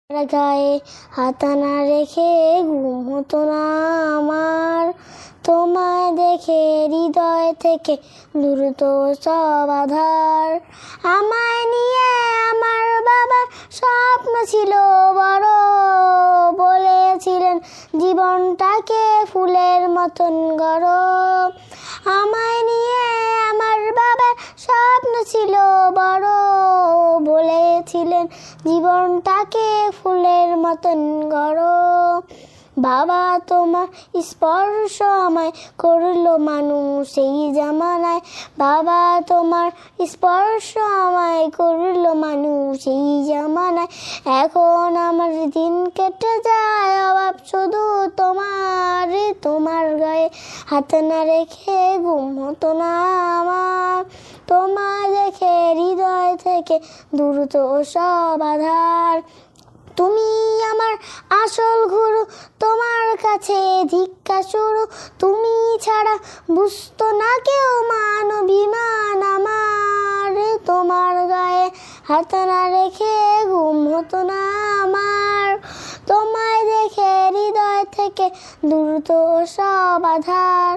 গায়ে হাত না রেখে ঘুম হতো না আমার। তোমায় দেখে হৃদয় থেকে দ্রুত সব আধার। আমায় নিয়ে আমার বাবার স্বপ্ন ছিল বড়, বলেছিলেন জীবনটাকে ফুলের মতন গড়ো। আমায় নিয়ে আমার বাবার স্বপ্ন ছিল বড়, বলেছিলেন জীবনটাকে ফুলের মতন গড়ো। বাবা তোমার স্পর্শ আমায় করলো মানুষ এই জামানায়। বাবা তোমার স্পর্শ আমায় করলো মানুষ এই জামানায়। এখন আমার দিন কেটে যায় অভাব শুধু তোমার। তোমার গায়ে হাত না রেখে ঘুম হতো না আমার। তোমায় দেখে হৃদয় থেকে দ্রুত সব আধার। তুমি আমার আসল গুরু, তোমার কাছে ধিক্কার শুরু। তুমি ছাড়া বুঝতো না কেউ মান অভিমান আমার। তোমার গায়ে হাত না রেখে ঘুম হতো না আমার। তোমায় দেখে হৃদয় থেকে দ্রুত সব আধার।